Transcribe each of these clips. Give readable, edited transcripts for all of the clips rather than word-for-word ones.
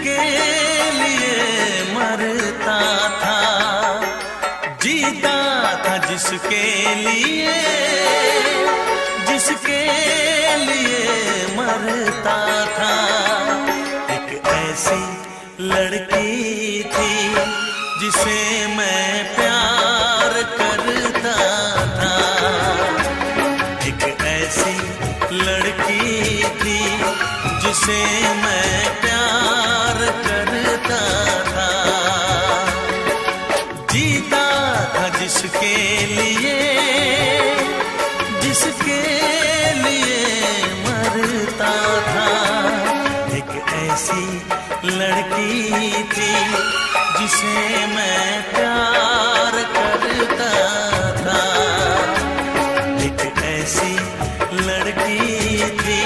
जिसके लिए मरता था, जीता था जिसके लिए, जिसके लिए मरता था। एक ऐसी लड़की थी जिसे मैं प्यार करता था। एक ऐसी लड़की थी जिसे मैं प्यार करता था। जीता था जिसके लिए, जिसके लिए मरता था। एक ऐसी लड़की थी जिसे मैं प्यार करता था। एक ऐसी लड़की थी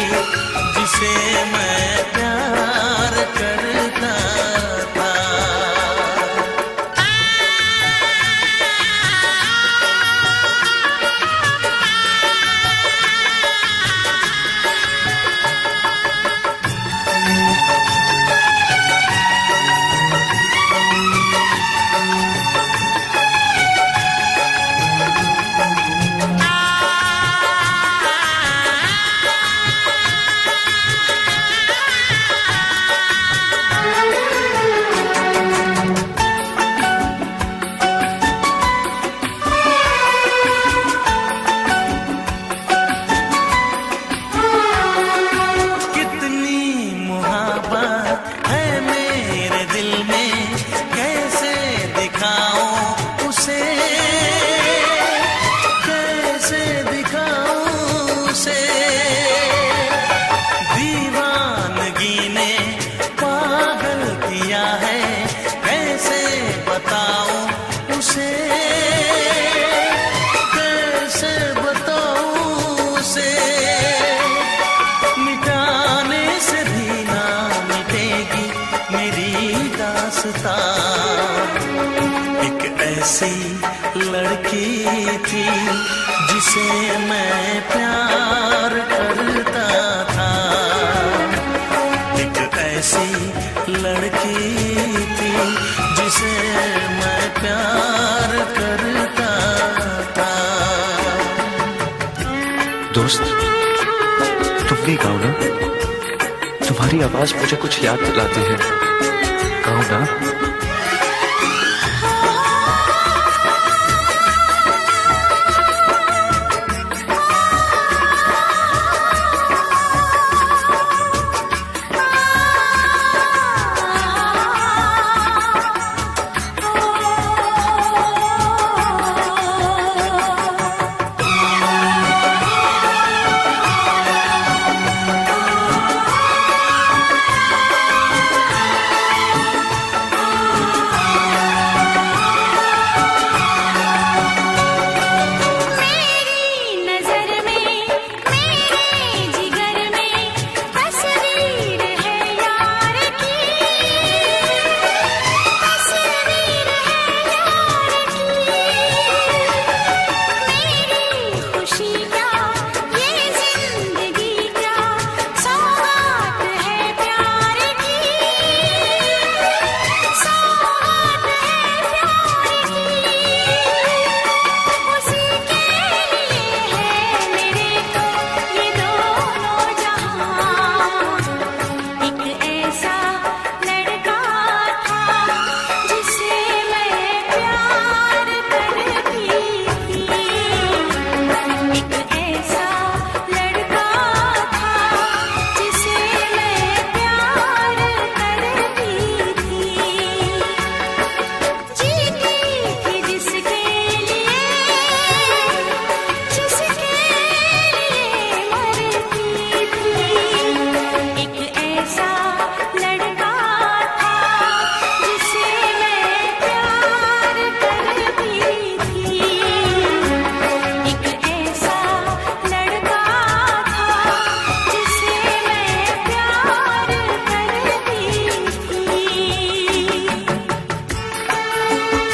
जिसे मैं प्यार करता था। एक ऐसी लड़की थी जिसे मैं प्यार करता था। एक ऐसी लड़की थी जिसे मैं प्यार करता था। दोस्त, तुम भी गाओ ना, तुम्हारी आवाज मुझे कुछ याद दिलाती है। गाओ ना।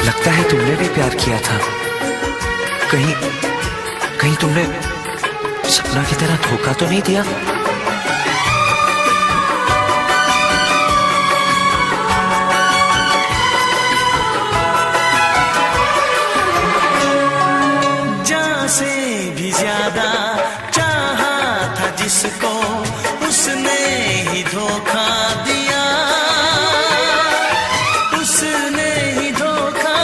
लगता है तुमने भी प्यार किया था। कहीं तुमने सपना की तरह धोखा तो नहीं दिया? धोखा दिया, उसने ही धोखा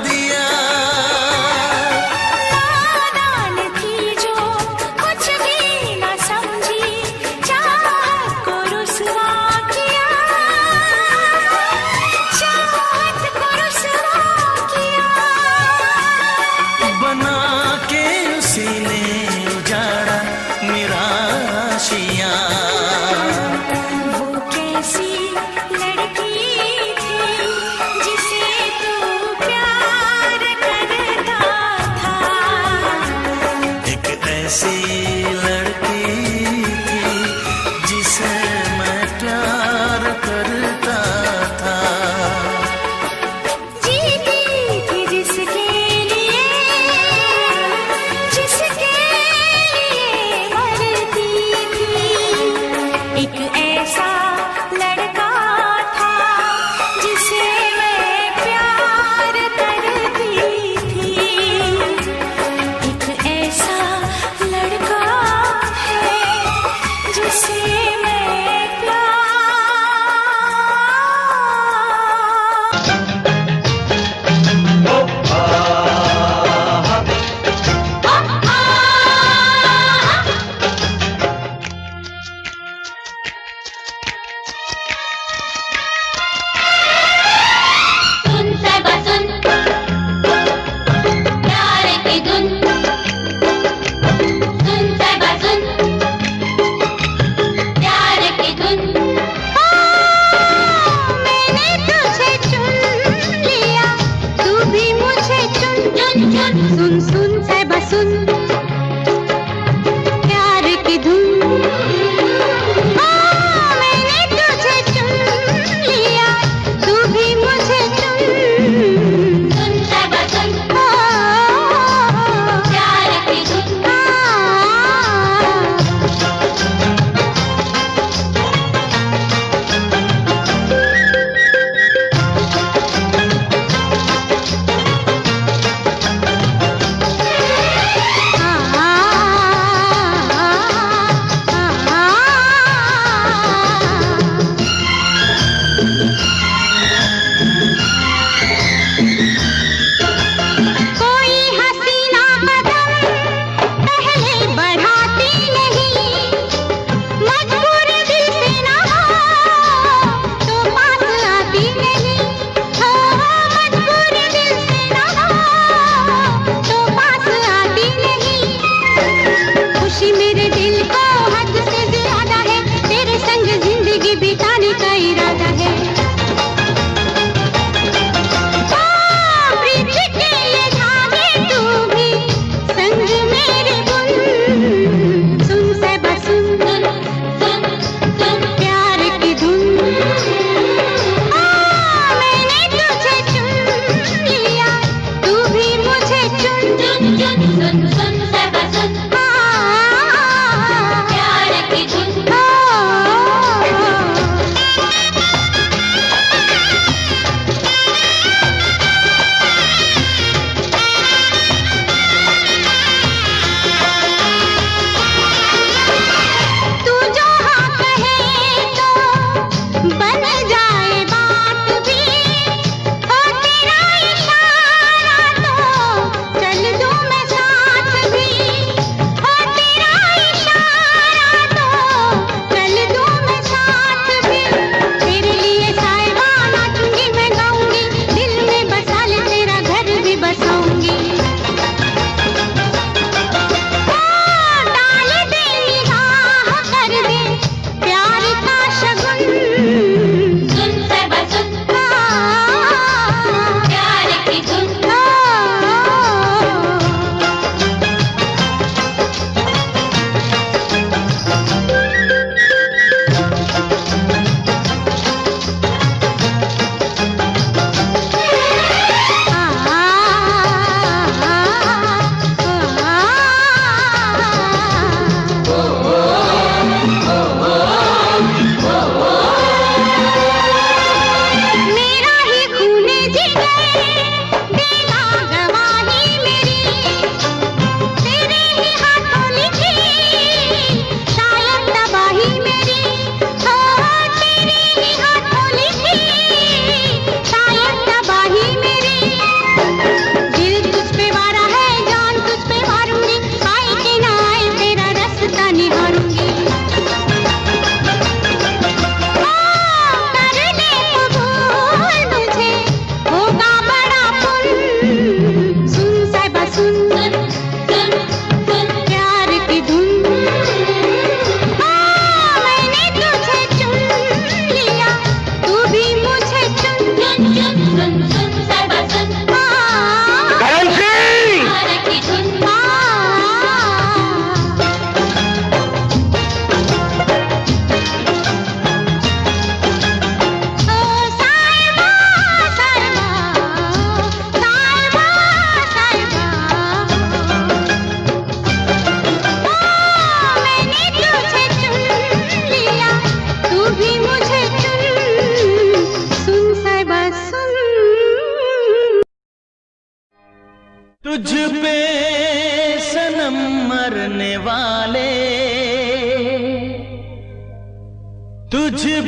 दिया। नादान थी जो कुछ भी न समझी, चाहत को रुसवा किया, चाहत को रुसवा किया। बना के उसी ने उजाड़ा मेरा आशियाँ। वो कैसी लड़की थी जिसे तू प्यार करता था। एक ऐसी लड़की थी जिसे मैं प्यार करता था। जीती थी जिसके लिए, जिसके लिए मरती थी। एक ऐसा लड़का था जिसे मैं प्यार करती थी। एक ऐसा लड़का है जिसे मैं प्यार सुन साहिबा सुन, प्यार की धुन। सुन साहिबा सुन, प्यार की धुन। मैंने तुझे चुन लिया, तू भी मुझे चुन। चुन चुन सुन सुन साहिबा सुन, प्यार की धुन। मैंने तुझे चुन लिया, तू भी मुझे चुन। सुन साहिबा सुन, प्यार की धुन। कोई हसीना कदम पहले बढ़ाती नहीं, मजबूर दिल से ना हो तो पास आती नहीं। हो मजबूर दिल से ना हो तो पास आती नहीं। खुशी मेरे दिल को हद से ज्यादा है, तेरे संग जिंदगी बिताने का इरादा है। प्रीत के ये धागे तू भी संग मेरे बुन। सुन साहिबा सुन, सुन सुन सुन, प्यार की धुन। मैंने तुझे चुन लिया, तू भी मुझे चुन। चुन चुन सुन सुन साहिबा सुन, प्यार की धुन।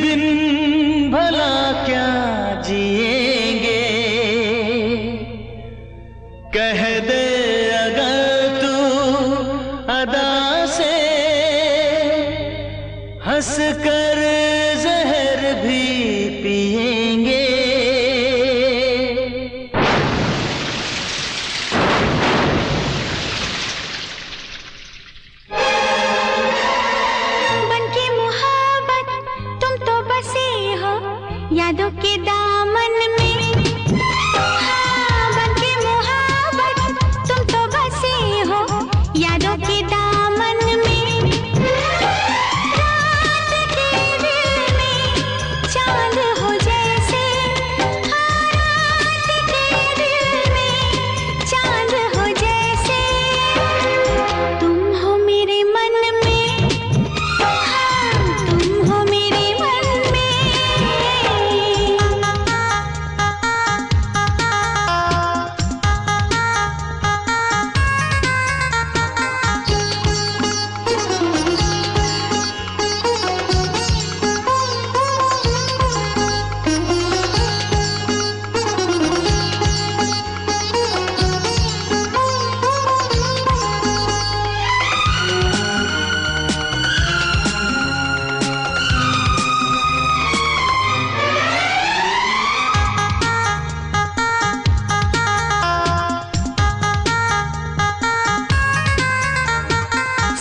बिन भला क्या जिएंगे, कह दे अगर तू अदा से, हंस कर जहर भी पिएंगे। बनके मोहब्बत तुम तो बसे हो यादों के दामन में। हाँ, बनके मोहब्बत तुम तो बसे हो यादों के दामन में। रात के दिल में चांद हो जैसे, हाँ, रात के दिल में चांद हो जैसे, तुम हो मेरे मन में, हाँ, तुम हो मेरे मन में।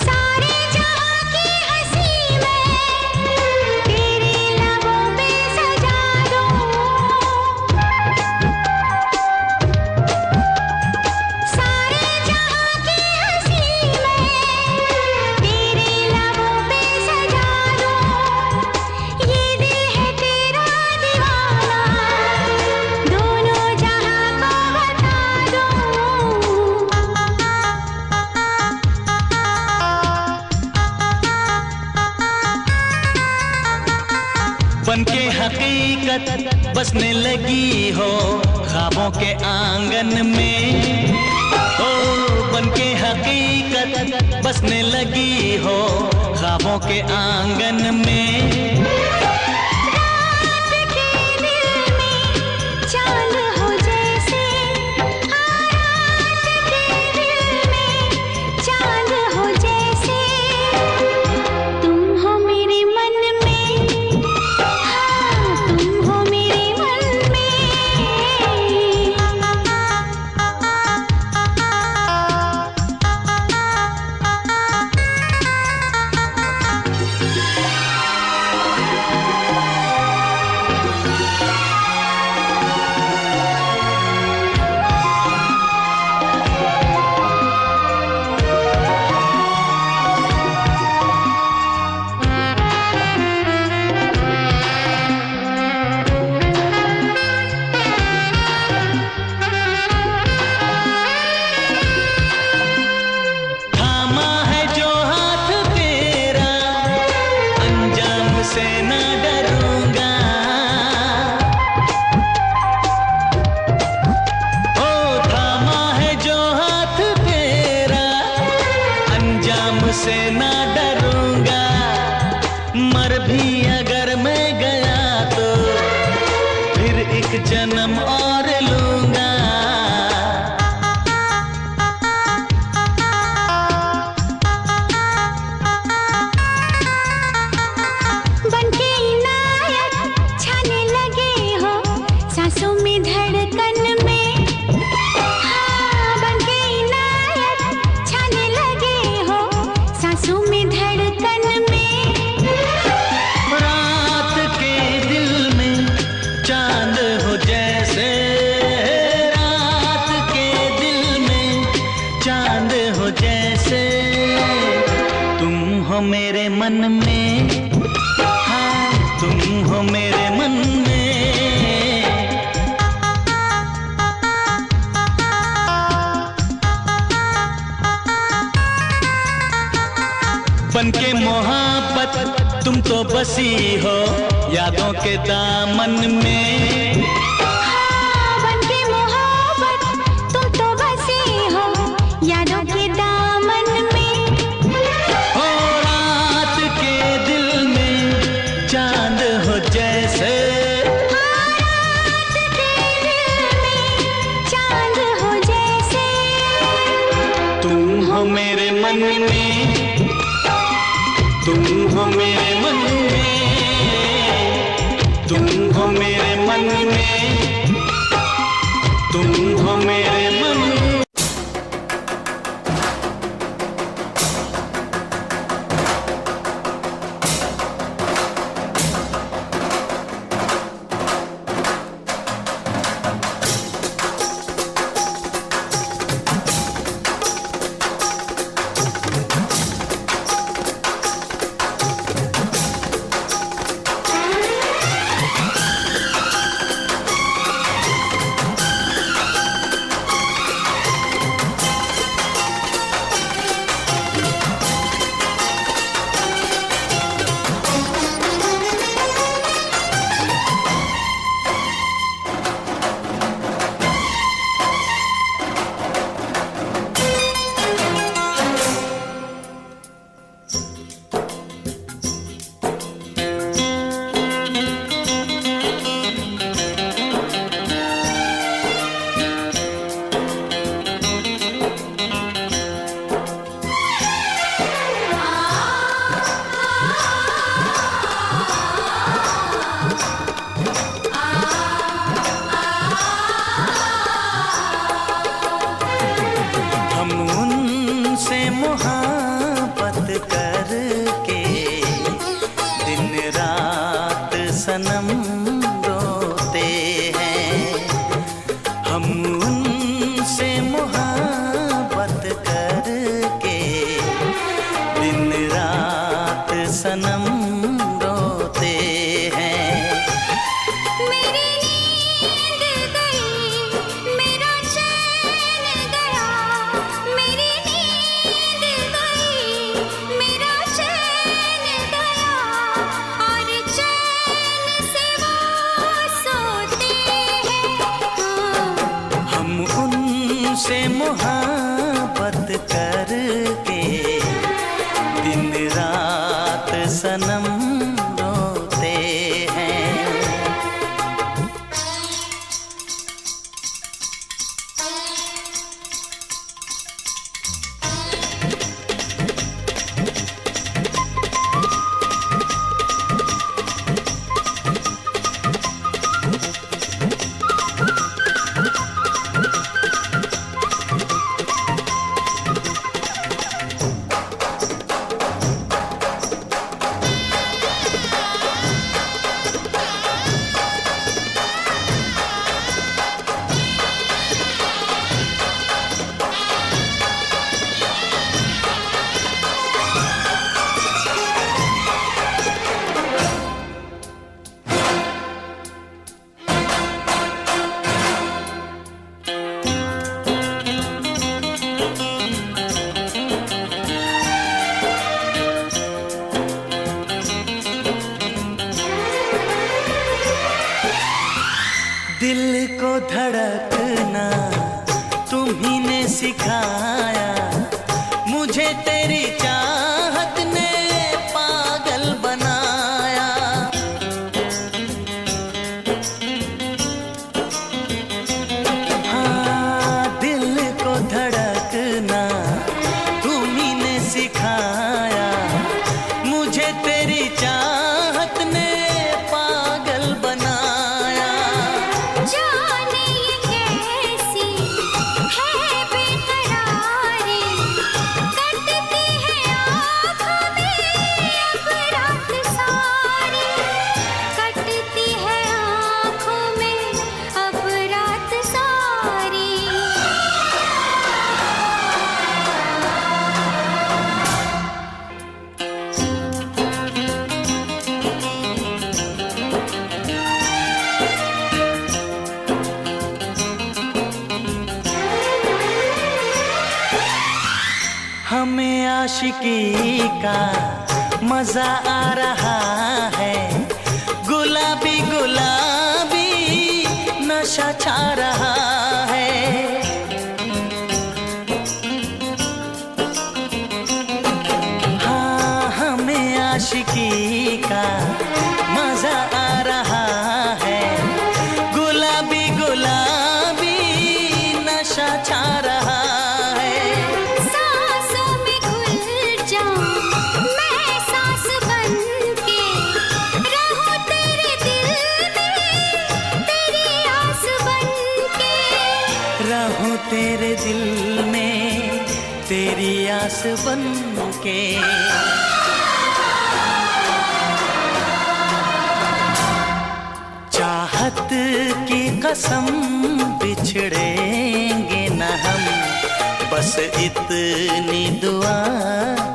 सारे जहां की हंसी मैं तेरे लबों पे सजा दूं। सारे जहां की हंसी मैं तेरे लबों पे सजा दूं। ये दिल है तेरा दीवाना, दोनों जहां को बता दूं। बनके हकीकत बसने लगी हो ख्वाबों के आंगन में। ओ बनके हकीकत बसने लगी हो ख्वाबों के आंगन में। रात के दिल में चांद हो जैसे, हाँ, रात के दिल में चांद हो जैसे, तुम हो मेरे मन में, हाँ, तुम हो मेरे मन में। थामा है जो हाथ तेरा, अंजाम से न डरूंगा। ओ थामा है जो हाथ तेरा, अंजाम से न डरूंगा। मर भी अगर मैं गया तो फिर एक जन्म और लूंगा। बनके इनायत छाने लगे हो सांसों में धड़कन में। हाँ, बनके इनायत छाने लगे हो सांसों में धड़कन में। रात के दिल में चांद हो जैसे, रात के दिल में चांद हो जैसे, तुम हो मेरे मन में, हाँ, तुम हो मेरे मन में। बनके मोहब्बत तुम तो बसी हो यादों के दामन में। हाँ, बनके मोहब्बत तुम तो बसे हो यादों के दामन में। हो रात के दिल में चांद हो मन में, तुम हो मेरे मन में, तुम हो मेरे मन में, तुम हो मेरे मन में। मोहब्बत करके दिन रात सनम रोते हैं, हम उनसे मोहब्बत करके दिन रात सनम रोते हैं। मेरी नींद गई, मेरा चैन गया, मेरी नींद गई, मेरा चैन गया, और चैन से वो सोते हैं। हम उनसे मोहब्बत करके दिन रात सनम रोते हैं। दिल को धड़कना तुम्ही ने सिखाया, मुझे तेरी चाहत ने पागल बनाया। हाँ, दिल को धड़कना तुम्ही ने सिखाया, मुझे तेरी चाहत ने पागल बनाया। जाने ये कैसी है बेकरारी, कटती है आँखों में अब रात सारी, कटती है आँखों में अब रात सारी। हमें आशिकी का मजा आ रहा है, गुलाबी गुलाबी नशा छा रहा है। हाँ, हमें आशिकी का मजा आ रहा है, गुलाबी गुलाबी नशा छा रहा है। सांसों में घुल हूँ तेरे दिल में तेरी आस बन के। चाहत की कसम बिछड़ेंगे न हम, बस इतनी दुआ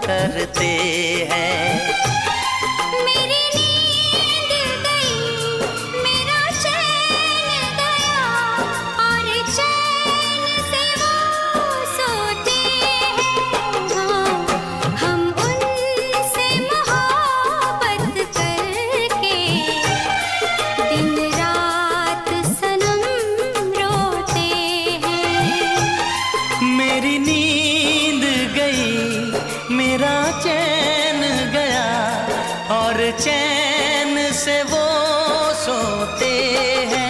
करते हैं। मेरी नींद गई, मेरा चैन गया, और चैन से वो सोते हैं। हम उनसे मोहब्बत करके दिन रात सनम रोते हैं। मेरी नींद गई, मेरा चैन गया, और चैन से वो सोते हैं।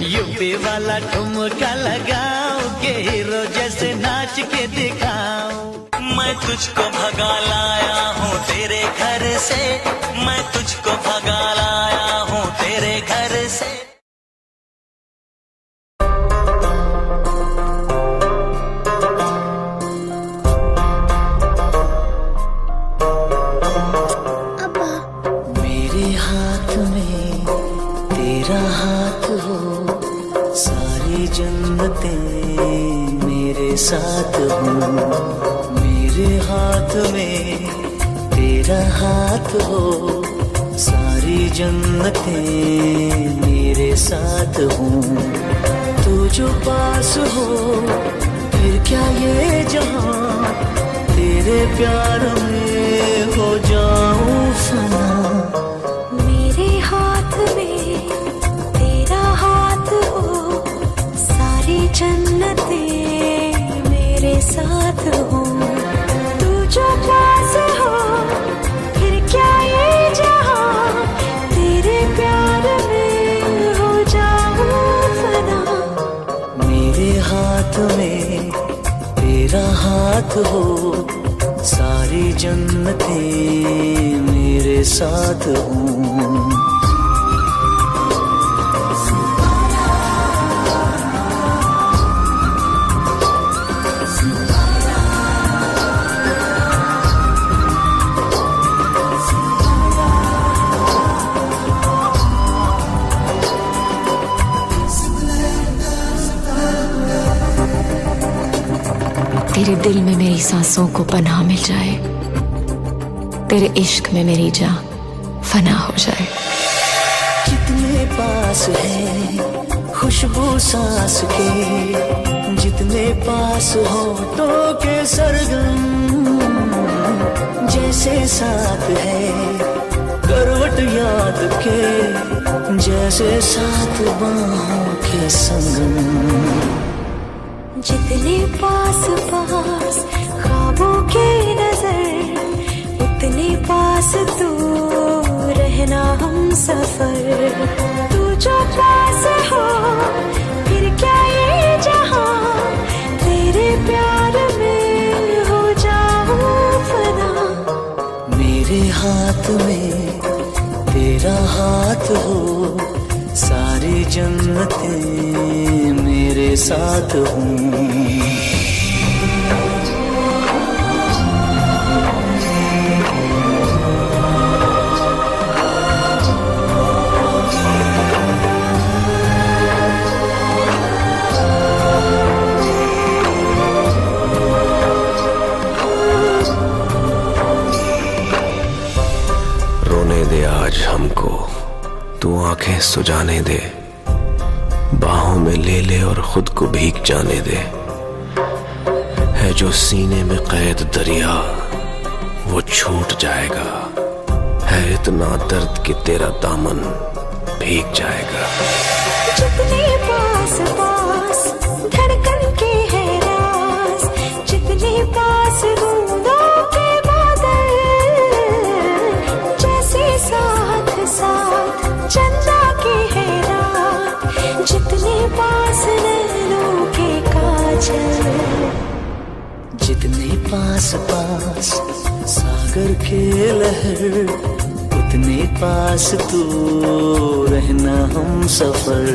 यूपी वाला ठुमका लगाओ के हीरो जैसे नाच के दिखाओ। मैं तुझको भगा लाया हूँ तेरे घर से, मैं तुझको भगा लाया हूँ तेरे घर से। मेरे हाथ में तेरा हाथ हो, सारी जन्नतें मेरे साथ हो। मेरे हाथ में तेरा हाथ हो, सारी जन्नतें मेरे साथ हो। तू जो पास हो फिर क्या ये जहां, तेरे प्यार में हो जाऊं फना। मेरे हाथ में तेरा हाथ हो, सारी जन्नतें मेरे साथ हो। तू जो पास हो फिर क्या ये जहां, तेरे प्यार में हो जाऊं फना। मेरे हाथ में तेरा हाथ हो, सारी जन्नतें मेरे साथ हो। तेरे दिल में मेरी सांसों को पनाह मिल जाए, तेरे इश्क में मेरी जान फना हो जाए। जितने पास है खुशबू सांस के, जितने पास होठों के सरगम, जैसे साथ है करवट याद के, जैसे साथ बाहों के संगम। जितने पास पास ख्वाबों के नजर, उतने पास तू रहना हम सफर। तू जो पास हो फिर क्या ये जहां, तेरे प्यार में हो जाऊं फना। मेरे हाथ में तेरा हाथ हो, सारी जन्नतें मेरे साथ हूँ। रोने दे आज हमको, तू आंखें सुजाने दे, बाहों में ले ले और खुद को भीग जाने दे। है जो सीने में कैद दरिया वो छूट जाएगा, है इतना दर्द कि तेरा दामन भीग जाएगा। जितने पास पास धड़कन के है राज, जितने पास बूंदों के बादल, पास सागर के लहर, उतने पास तू रहना हम सफर।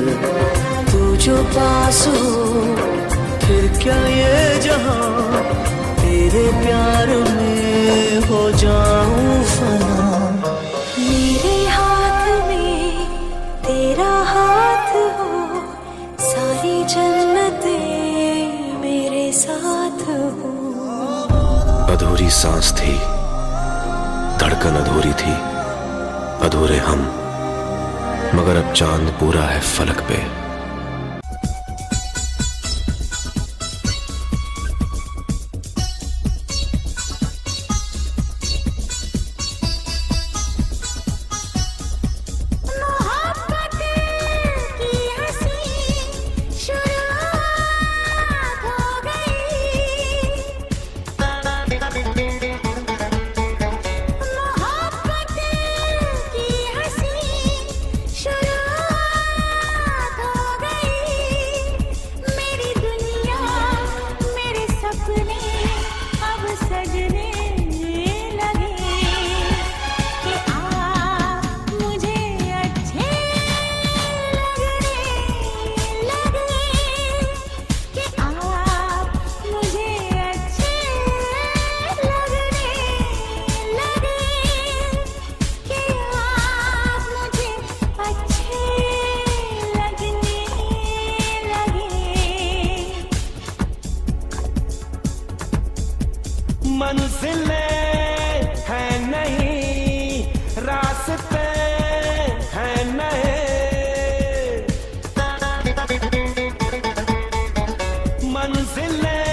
तू जो पास हो फिर क्या ये जहां, तेरे प्यार में हो जाऊं फना। मेरे हाथ में तेरा हाथ हो, सारी जन्नतें मेरे साथ हो। अधूरी सांस थी, धड़कन अधूरी थी, अधूरे हम, मगर अब चांद पूरा है फलक पे। मंजिलें हैं नहीं, रास्ते हैं नहीं, मंजिलें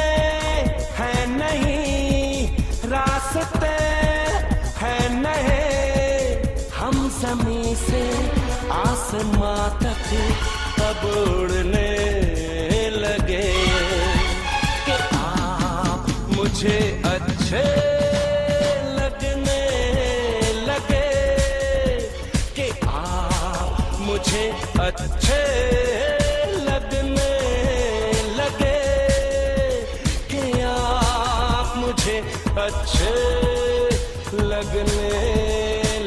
हैं नहीं, रास्ते हैं नहीं। हम ज़मीं से आसमां तक अब उड़ने लगे कि आप मुझे अच्छे लगने लगे, कि आप मुझे अच्छे लगने लगे, कि आप मुझे अच्छे लगने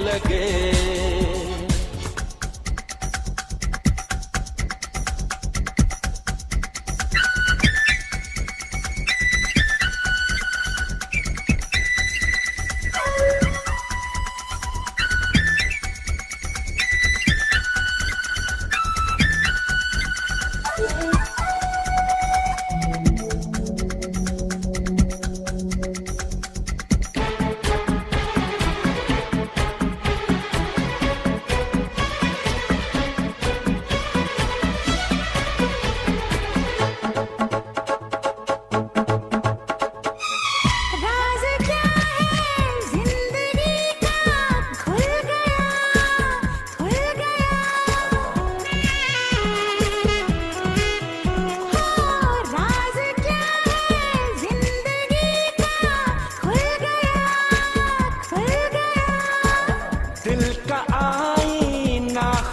लगे।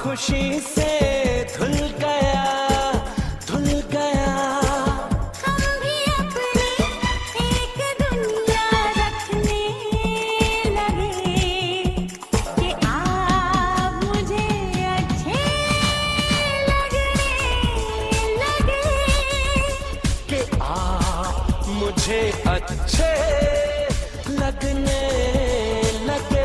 खुशी से धुल गया, धुल गया। हम भी अपनी एक दुनिया रखने लगे कि आप मुझे अच्छे लगने लगे, कि आप मुझे अच्छे लगने लगे।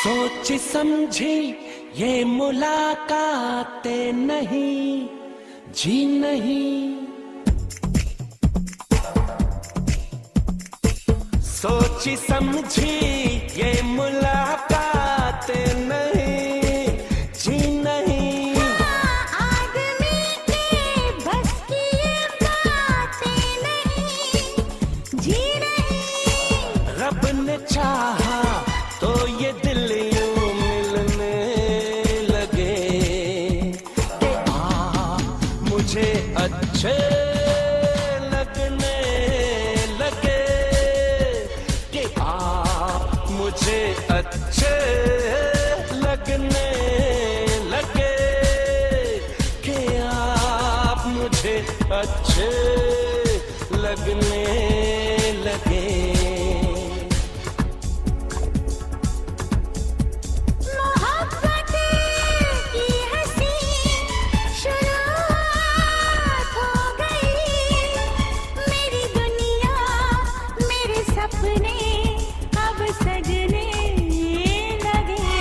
सोची समझी ये मुलाकातें नहीं, जी नहीं। सोची समझी ये मुलाकातें नहीं, जी नहीं। आदमी के बस की ये बातें नहीं, जी नहीं। रब ने चाहा तो ये दिल यूं मिलने लगे कि मुझे अच्छे लगने लगे कि मुझे अच्छे लगने लगे कि आप मुझे अच्छे लगने लगे। मोहब्बत की हंसी शुरुआत हो गई, मेरी दुनिया मेरे सपने अब सजने लगे।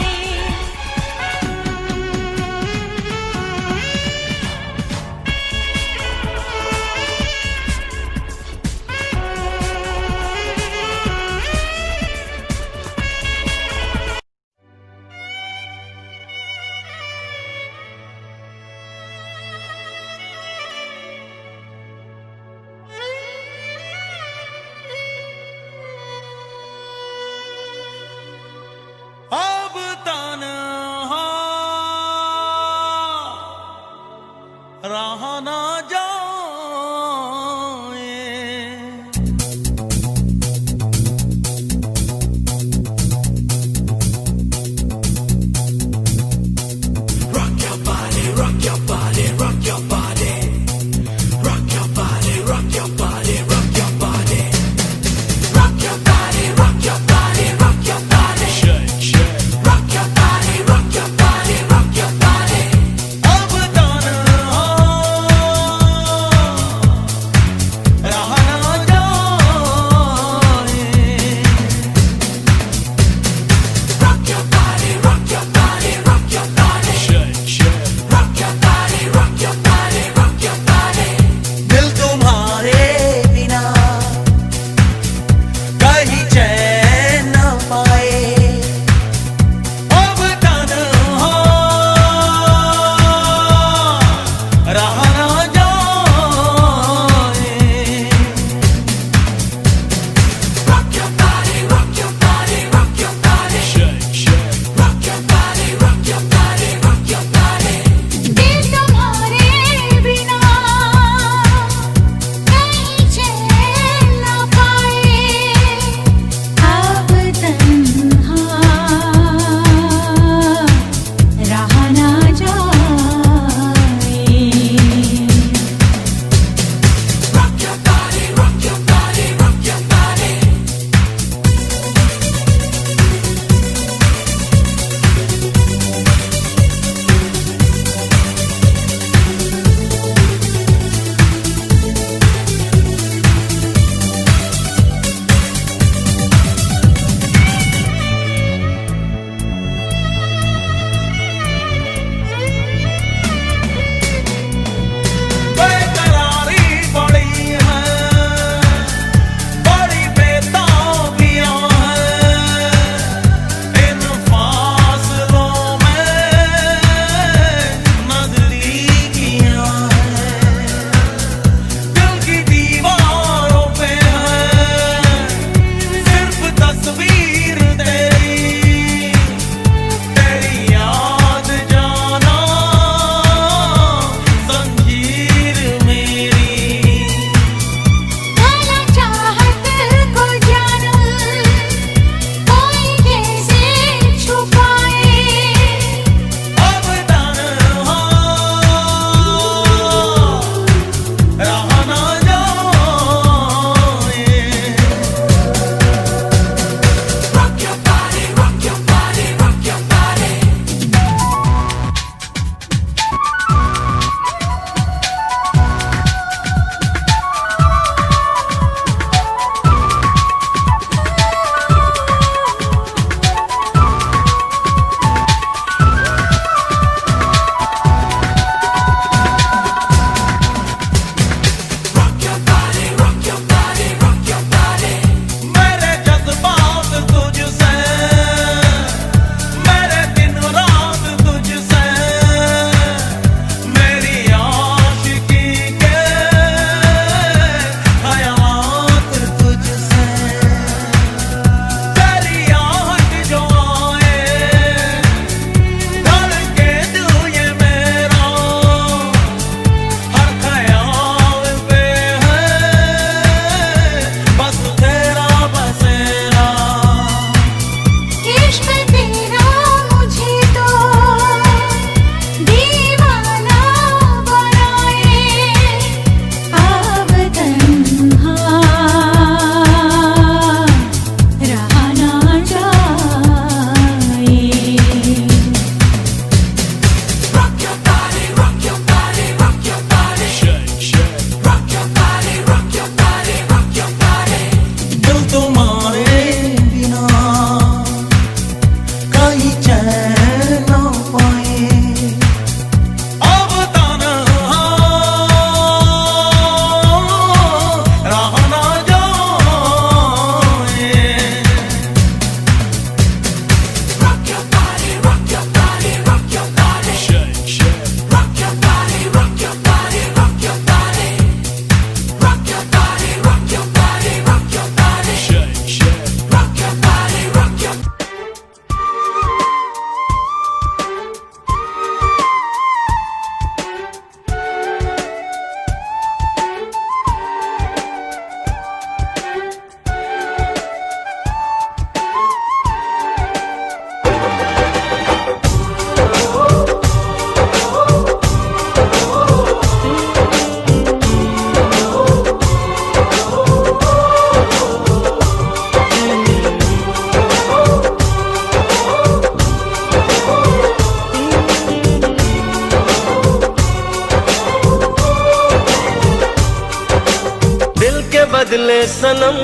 बदले सनम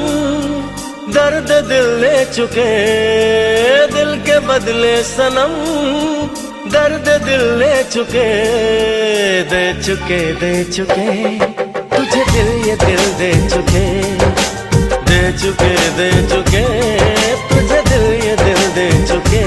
दर्द दिल ले चुके, दिल के बदले सनम दर्द दिल ले चुके, दे चुके दे चुके तुझे दिल ये दिल दे चुके, दे चुके दे चुके तुझे दिल ये दिल दे चुके।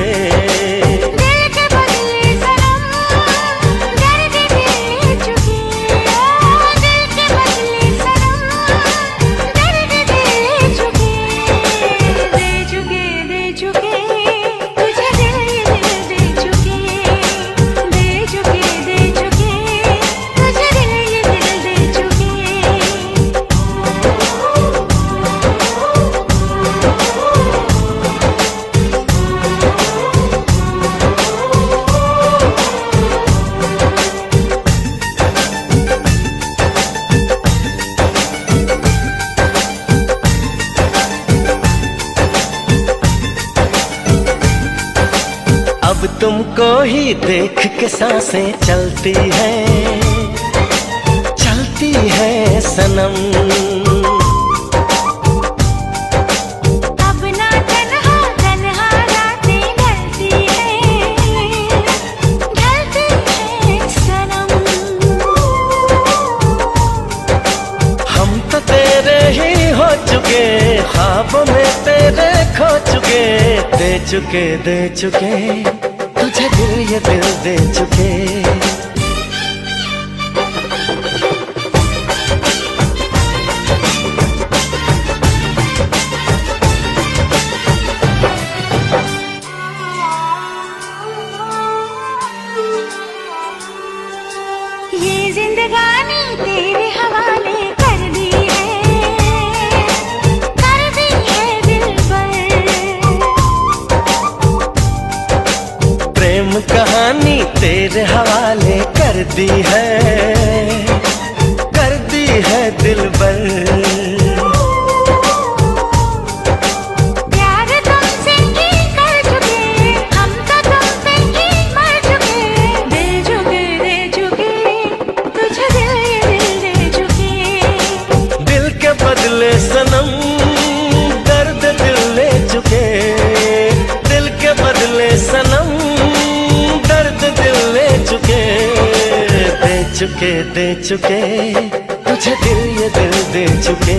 अब तुमको ही देख के सांसें चलती है सनम। अब ना तन्हा तन्हा रातें ढलती है सनम। हम तो तेरे ही हो चुके, ख्वाबों में तेरे खो चुके, दे चुके दे चुके तुझे दिल ये दिल दे चुके। ये जिंदगानी तेरे हवाले कर दी है दिल पर। प्रेम कहानी तेरे हवाले कर दी है दिल पर। प्यार तुमसे ही कर चुके, हम तो तुम पे ही मर चुके, दे चुके तुझे दिल ये दिल दे चुके। दिल के बदले सनम दर्द दिल ले चुके, दिल के बदले सनम दर्द दिल ले चुके, दे चुके तुझे दिल ये दिल दे चुके।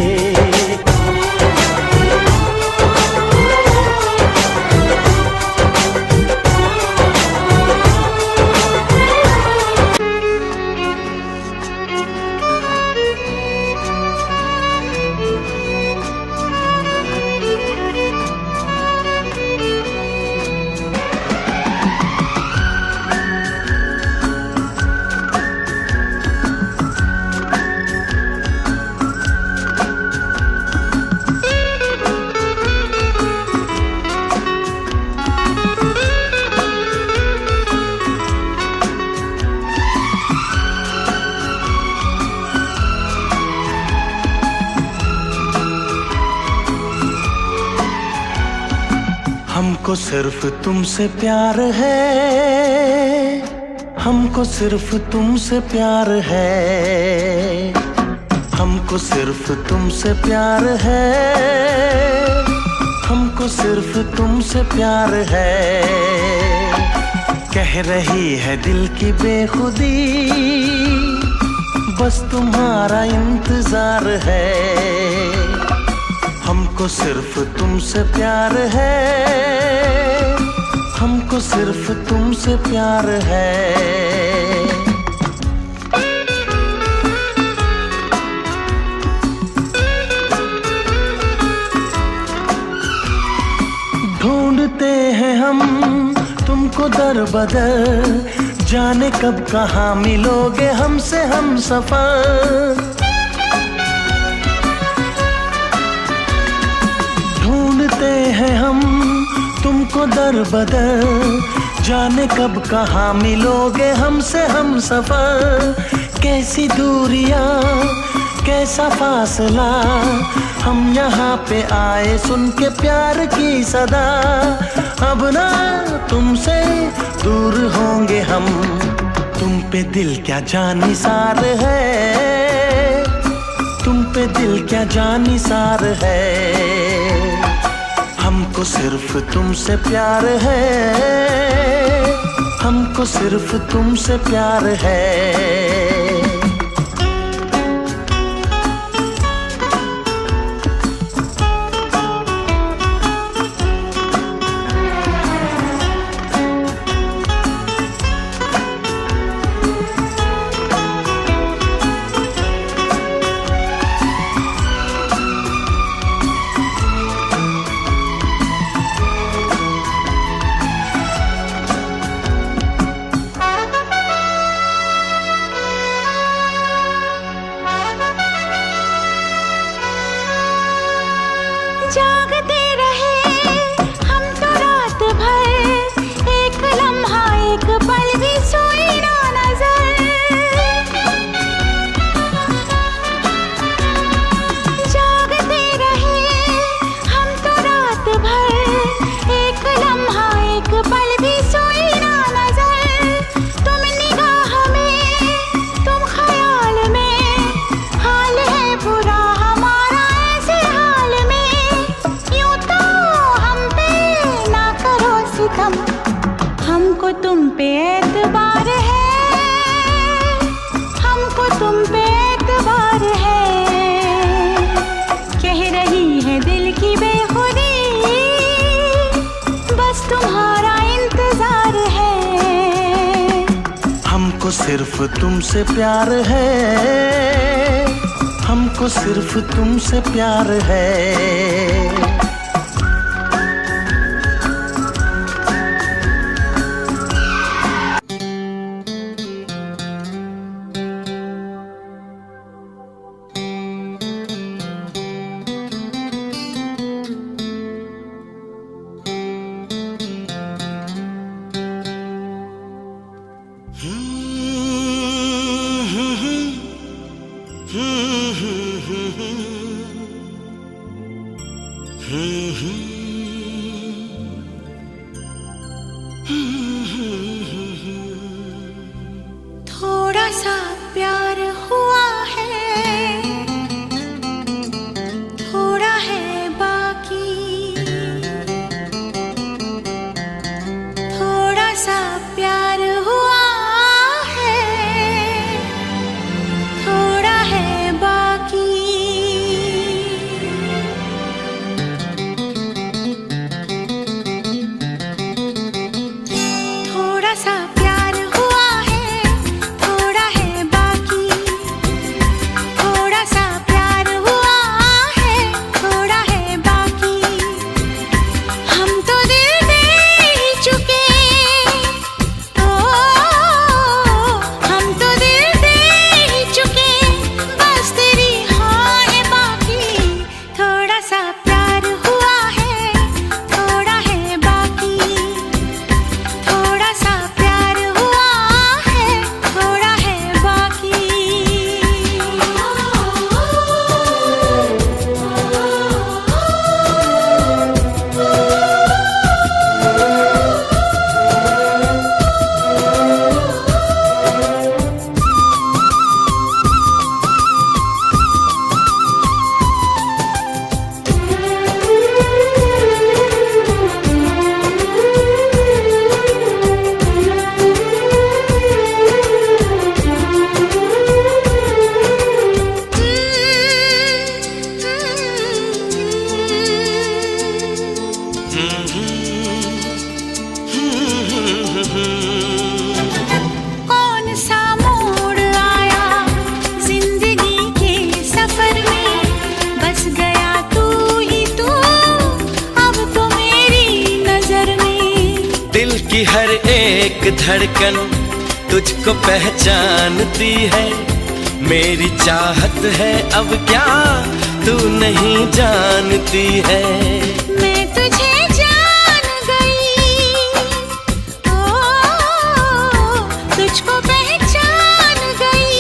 हमको सिर्फ तुमसे प्यार है, हमको सिर्फ तुमसे प्यार है, हमको सिर्फ तुमसे प्यार है, हमको सिर्फ तुमसे प्यार है। कह रही है दिल की बेखुदी, बस तुम्हारा इंतजार है। हमको सिर्फ तुमसे प्यार है, हमको सिर्फ तुमसे प्यार है। ढूंढते हैं हम तुमको दर बदर, जाने कब कहाँ मिलोगे हमसे हम सफर। ढूंढते हैं हम तुमको दर बदर, जाने कब कहाँ मिलोगे हमसे हम सफर। कैसी दूरियां कैसा फासला, हम यहाँ पे आए सुन के प्यार की सदा। अब ना तुमसे दूर होंगे हम, तुम पे दिल क्या जानिसार है, तुम पे पे दिल क्या जानिसार है, हमको सिर्फ तुमसे प्यार है, हमको सिर्फ तुमसे प्यार है। जागते रहे हम तो रात भर, एक लम्हा एक पल भी सोई ना नजर। जागते रहे हम तो रात भर, एक लम्हा एक पल भी सोई ना नजर। तुम निगाह में, तुम ख्याल में, हाल है बुरा हमारा ऐसे हाल में। यूं तो हम पे ना करो सितम, हमको तुम पे एतबार है, हमको तुम पे एतबार है। कह रही है दिल की बेखुदी, बस तुम्हारा इंतजार है। हमको सिर्फ तुमसे प्यार है, हमको सिर्फ तुमसे प्यार है। थोड़ा सा प्यार हुआ है, थोड़ा है बाकी, थोड़ा सा प्यार हुआ है, थोड़ा है बाकी। थोड़ा सा प्यार हुआ है, थोड़ा है बाकी, थोड़ा सा प्यार हुआ है, थोड़ा है बाकी। हम तो दिल दे ही चुके, ओ हम तो दिल दे ही चुके, बस तेरी हाँ है बाकी। थोड़ा सा प्यार हुआ है, थोड़ा है बाकी, थोड़ा सा प्यार हुआ है, थोड़ा है बाकी। कौन सा मोड़ आया जिंदगी के सफर में, बस गया तू ही तू अब तो मेरी नजर में। दिल की हर एक धड़कन तुझको पहचानती है, मेरी चाहत है अब क्या तू नहीं जानती है। मैं तुझे जान गई, ओ तुझको पहचान गई,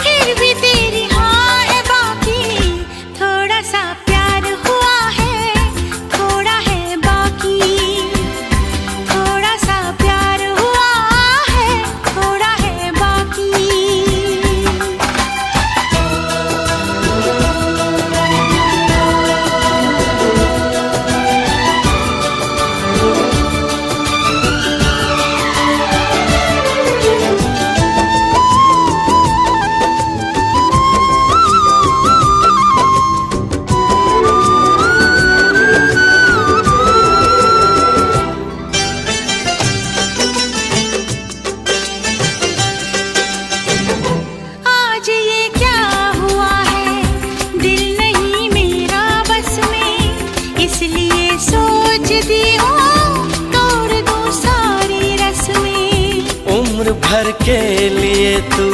फिर भी तेरी हाँ है बाकी। थोड़ा सा प्यार हुआ है, थोड़ा है बाकी, थोड़ा सा प्यार हुआ है, थोड़ा है बाकी। उम्र भर के लिए तू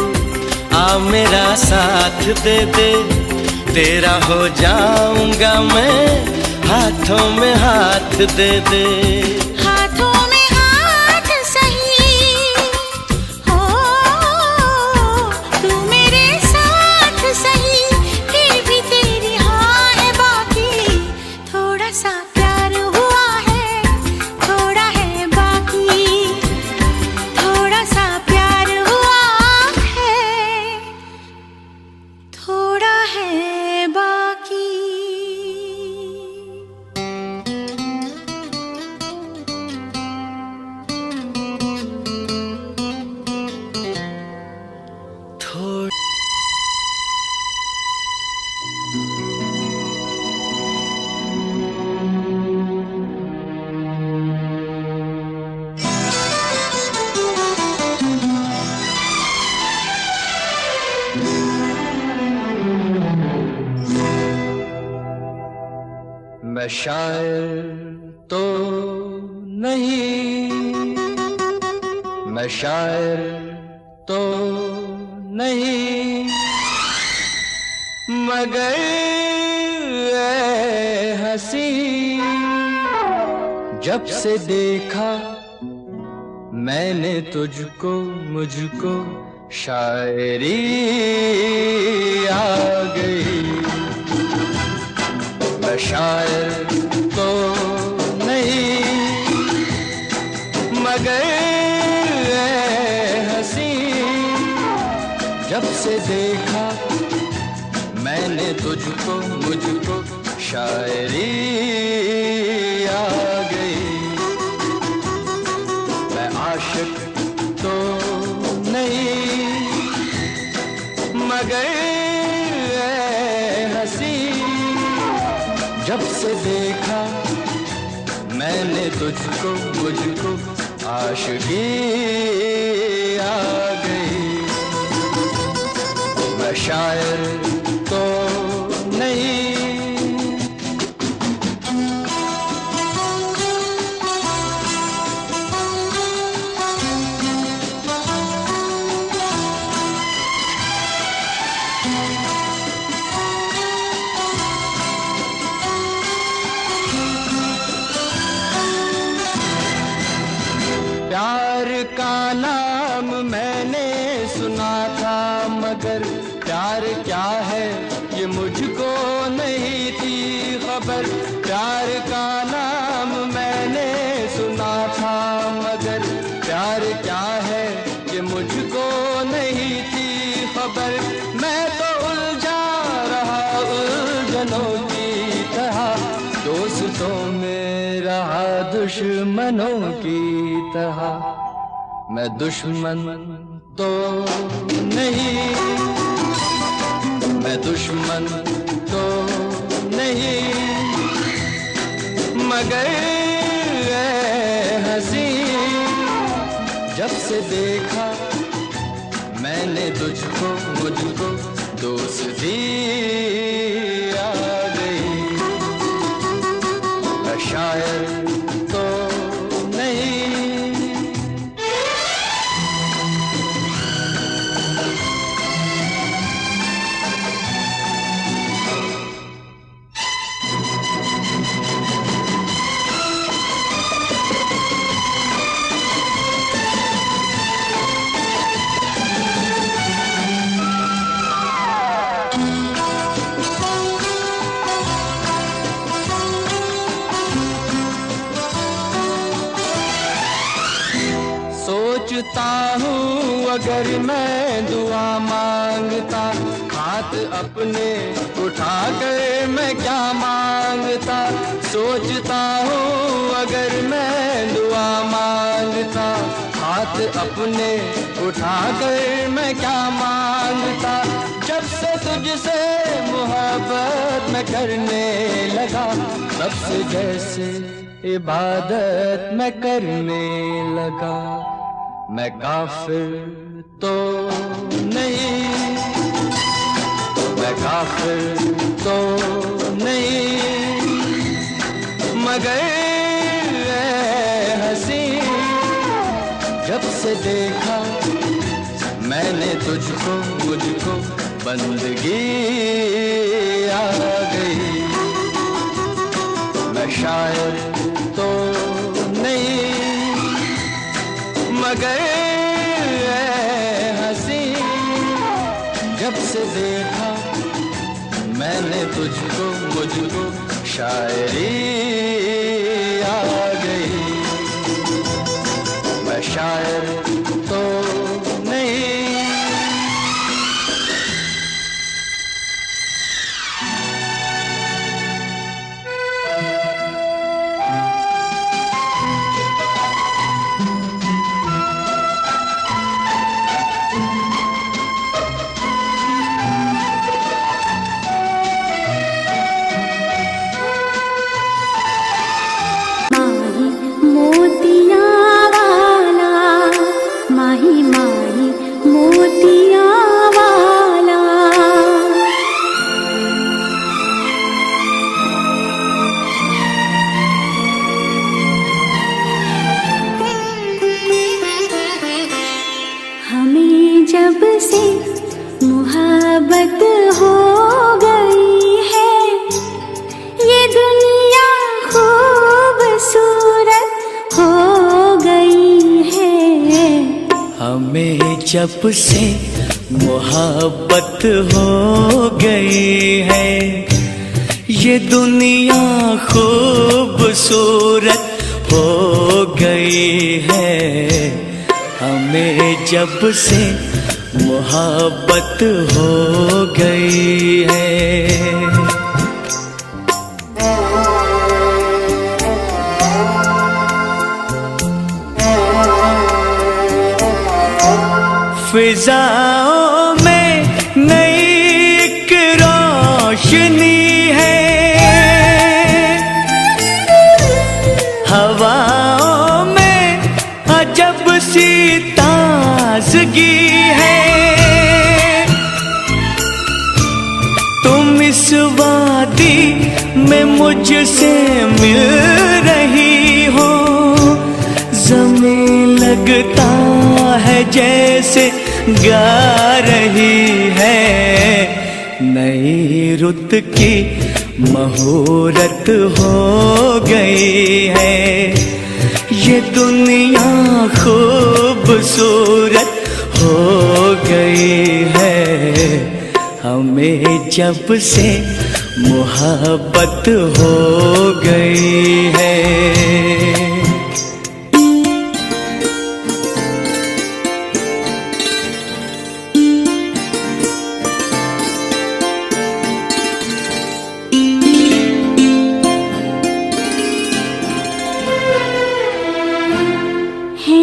आ मेरा साथ दे दे, तेरा हो जाऊंगा मैं, हाथों में हाथ दे दे। हाथों में हाथ सही हो, तू मेरे साथ सही, फिर भी तेरी हाँ है बाकी। थोड़ा सा प्यार हुआ है, थोड़ा है बाकी, थोड़ा सा प्यार हुआ है, थोड़ा है बाकी। मैं शायर तो नहीं, मैं शायर तो नहीं, मगर ऐ हंसी, जब से देखा मैंने तुझको, मुझको शायरी आ गई। मैं शायर तो नहीं, मगर ऐ हंसी, जब से देखा मैंने तुझको, मुझको शायरी आ गई। मैं आशिक तो नहीं, मगर ऐ हंसी, जब से देखा मैंने तुझको, मुझको आशिकी आ गई। मैं शायर तो नहीं, प्यार का नाम मैंने सुना था, मगर प्यार क्या है ये मुझको नहीं थी खबर। प्यार का नाम मैंने सुना था, मगर प्यार क्या है ये मुझको नहीं थी खबर। मैं तो उलझा रहा उलझनों की तरह, दोस्तों में रहा दुश्मनों की तरह। मैं दुश्मन तो नहीं, मैं दुश्मन तो नहीं, मगर ऐ हंसी, जब से देखा मैंने तुझको, मुझको दोस्ती आ गई। मैं शायर तो नहीं, सोचता हूँ अगर मैं दुआ मांगता, हाथ अपने उठा कर मैं क्या मांगता। सोचता हूँ अगर मैं दुआ मांगता, हाथ अपने उठा कर मैं क्या मांगता। जब से तुझसे मोहब्बत मैं करने लगा, तब से जैसे इबादत मैं करने लगा। मैं काफिर तो नहीं, मैं काफिर तो नहीं, मगर ऐ हंसी, जब से देखा मैंने तुझको, मुझको बंदगी आ गई। मैं शायर तो नहीं मगर हंसी, जब से देखा मैंने तुझको, मुझको शायरी आ गई। मैं शायर तो नहीं। जब से मोहब्बत हो गई है, ये दुनिया खूबसूरत हो गई है। हमें जब से मोहब्बत हो गई है, ये दुनिया खूबसूरत हो गई है। हमें जब से मोहब्बत हो गई है। फिजाओं में नई एक रोशनी है, हवाओं में अजब सी ताजगी है। तुम इस वादी में मुझसे मिल रही हो, ज़मीन लगता है जैसे गा रही है। नई रुत की मुहूर्त हो गई है, ये दुनिया खूबसूरत हो गई है। हमें जब से मोहब्बत हो गई है।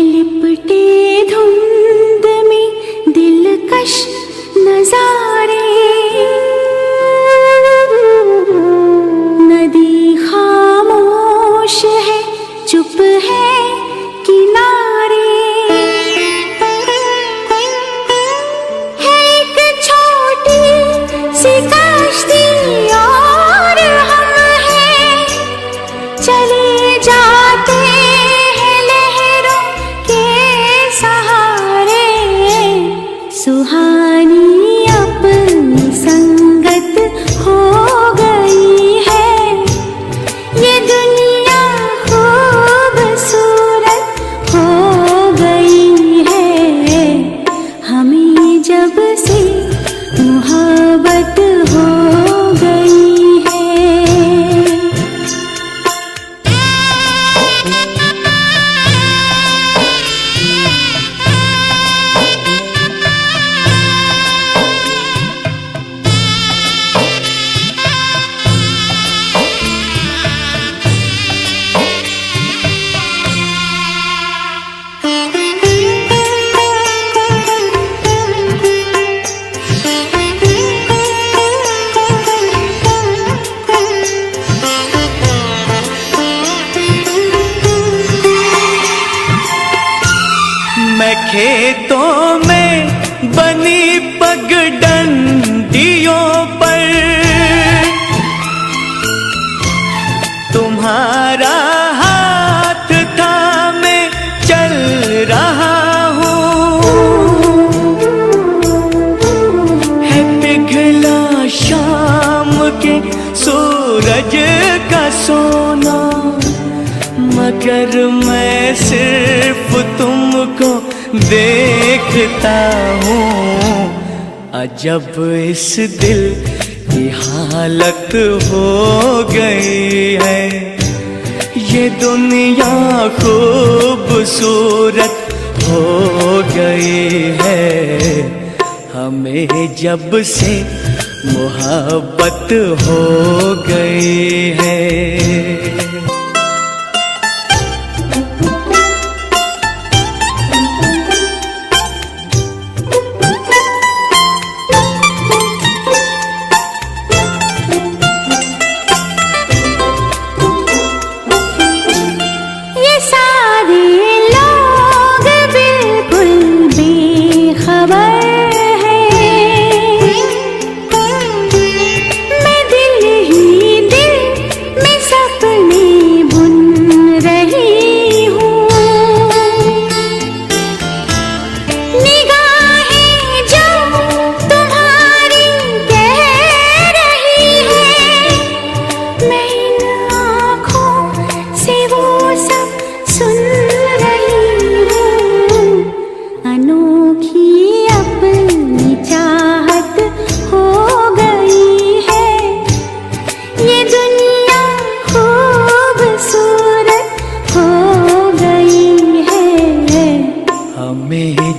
लिपटे धुंध में दिलकश नजारे, नदी खामोश है, चुप है किनारे। है एक छोटी सी कश्ती और हम हैं, चले जाते सुहानी अपनी संगत हो गई है। ये दुनिया खूबसूरत हो गई है। हमें जब से मोहब्बत हो गई है। खेतों में बनी पगडंडियों पर तुम्हारा हाथ थामे चल रहा देखता हूँ। अजब इस दिल की हालत हो गई है, ये दुनिया खूबसूरत हो गई है। हमें जब से मोहब्बत हो गई है।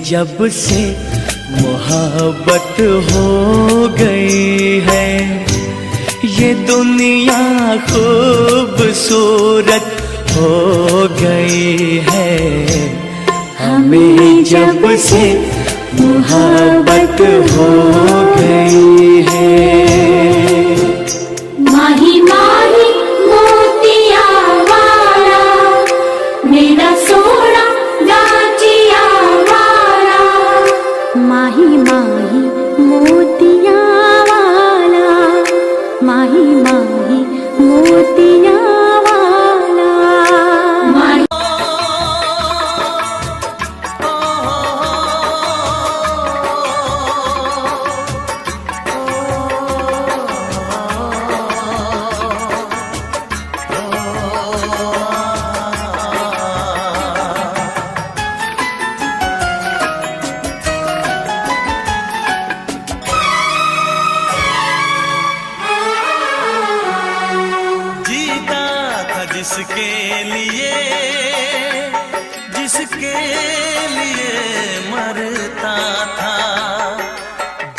जब से मोहब्बत हो गई है, ये दुनिया खूबसूरत हो गई है। हमें जब से मोहब्बत हो गई है। माही माही मोतिया वाला मेरा सोना गाजिया वाला, माही माही मोतिया वाला, माही माही मोतिया वाला। जिसके लिए मरता था,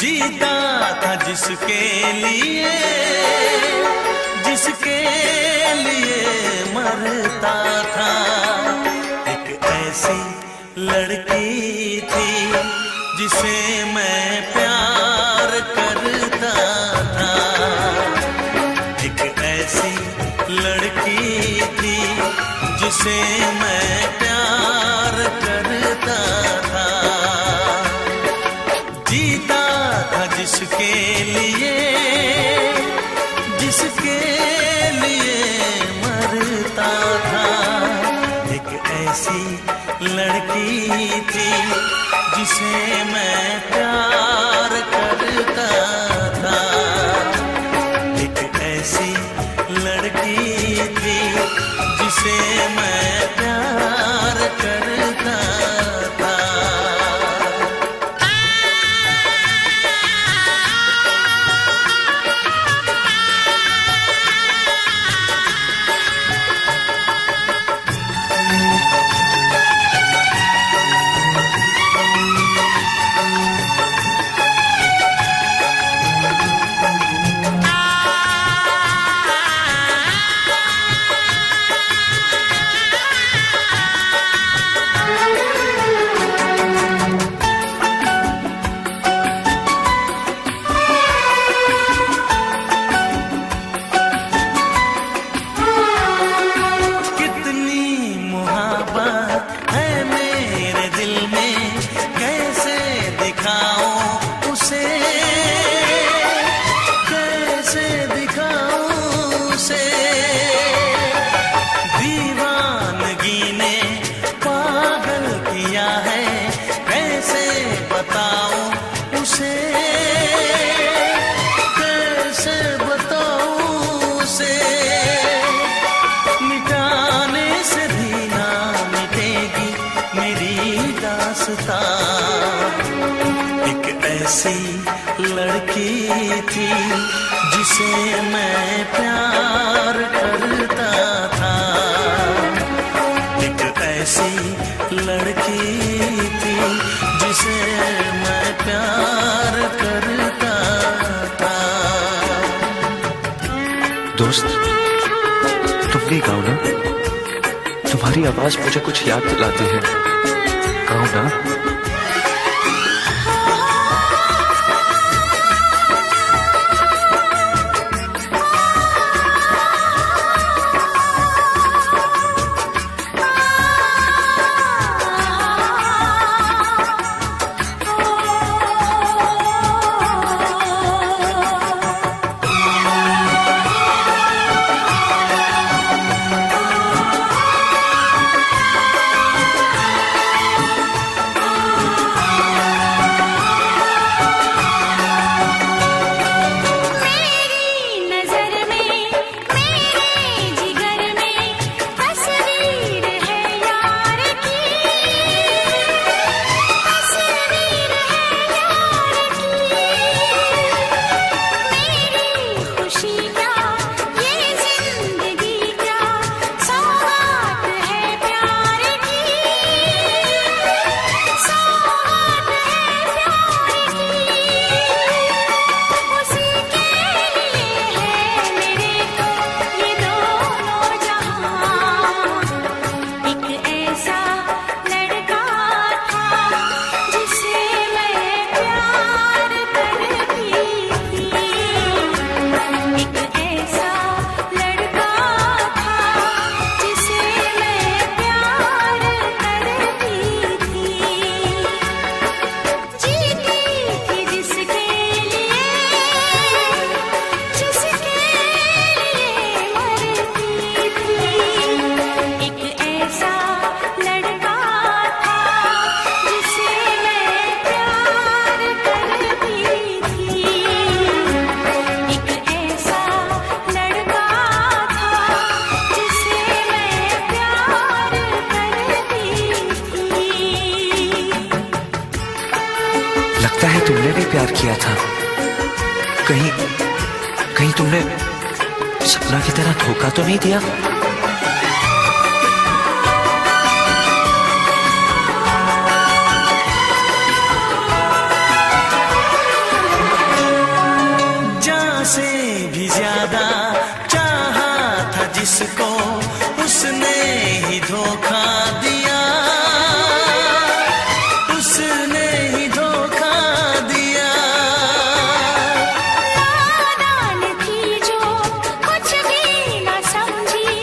जीता था जिसके लिए मरता था। एक ऐसी लड़की थी जिसे मैं प्यार करता था। एक ऐसी लड़की थी जिसे मैं प्यार करता था। जीता था जिसके लिए मरता था। एक ऐसी लड़की थी जिसे मैं प्यार करता था। एक ऐसी लड़की थी जिसे मैं प्यार करता था। था। एक ऐसी लड़की थी जिसे मैं प्यार करता था। एक ऐसी लड़की थी जिसे मैं प्यार करता था। दोस्त, तुम भी गाओ ना, तुम्हारी आवाज मुझे कुछ याद दिलाती है। गाओ ना। लगता है तुमने भी प्यार किया था। कहीं तुमने सपना की तरह धोखा तो नहीं दिया? जान से भी ज्यादा चाहा था जिसको, उसने ही धोखा दिया। उसने ही धोखा दिया। नादान थी जो कुछ भी न समझी,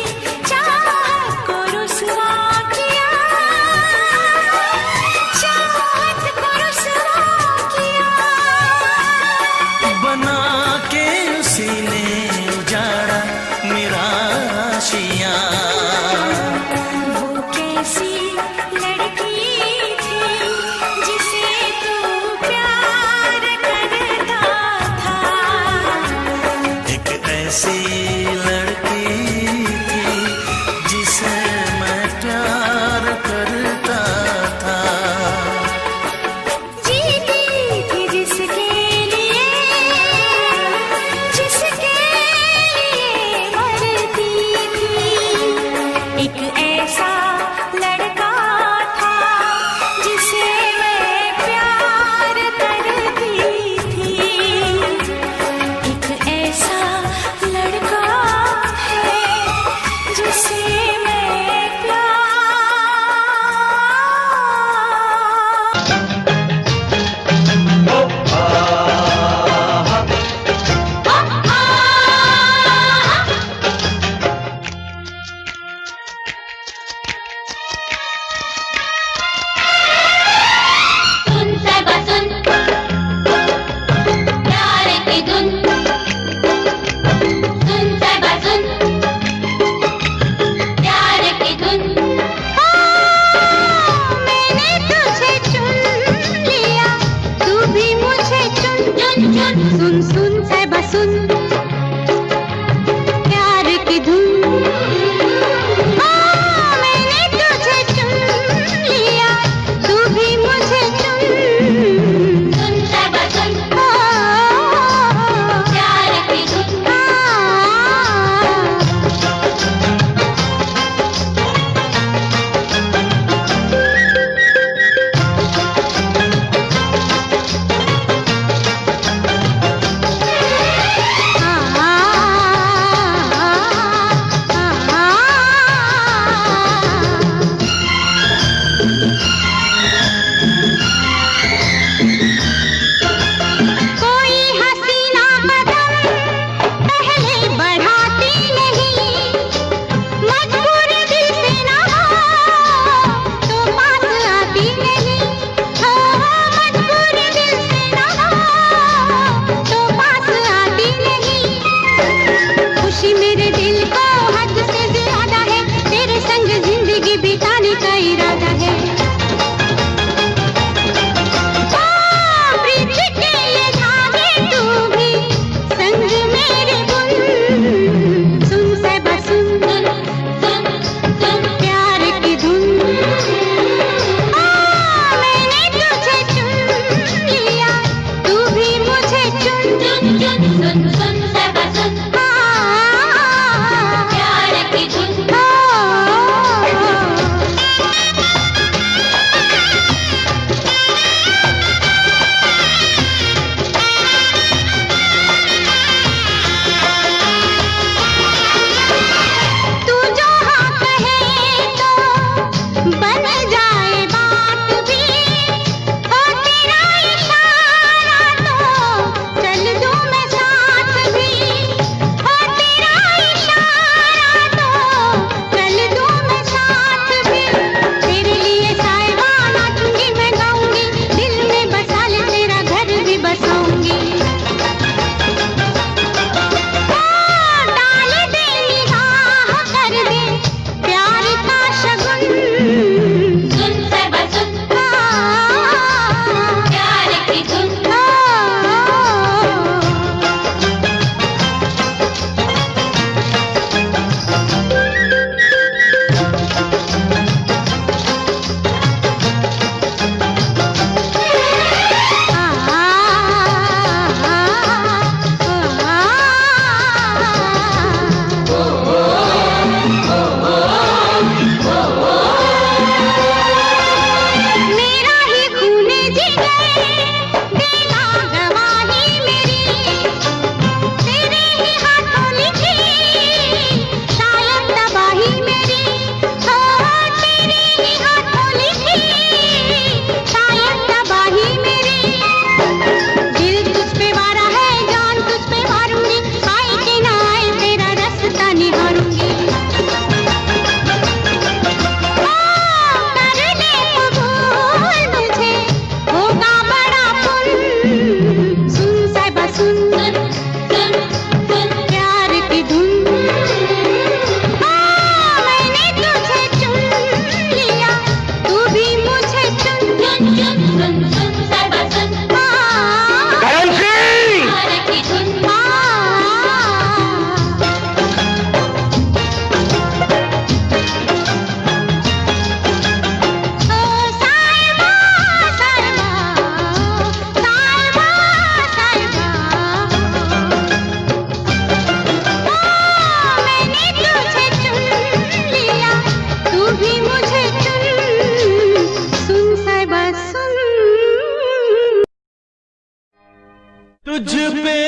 तुझ पे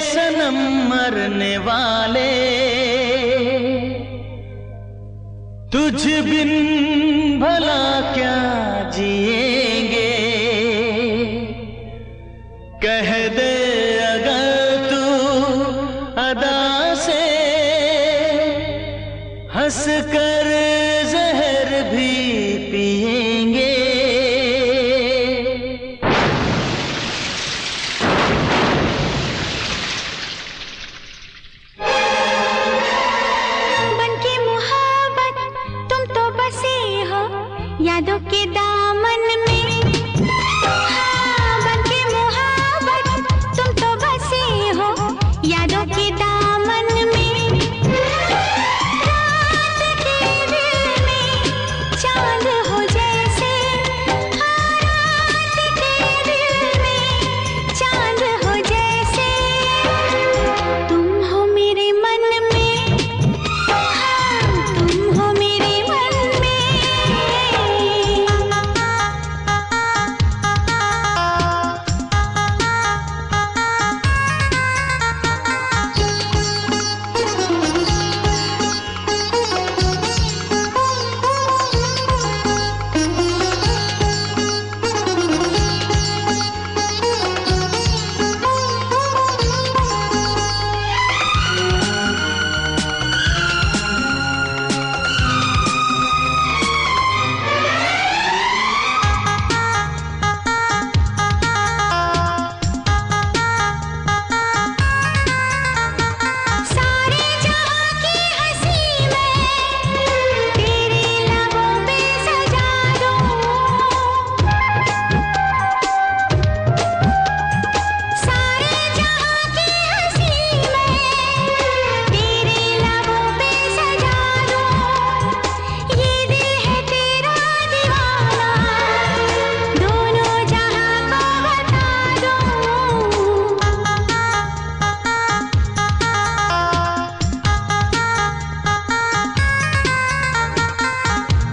सनम मरने वाले तुझ बिन भला क्या जिएंगे, कह दे अगर तू अदा से हंस कर जहर भी पिएंगे। यादों के दामन में, हाँ, बनके मोहब्बत तुम तो बसे हो यादों के दामन में। रात के दिल में चांद हो जैसे, हाँ, रात के दिल में चांद हो जैसे तुम हो मेरे मन में, हाँ, तुम हो मेरे मन में।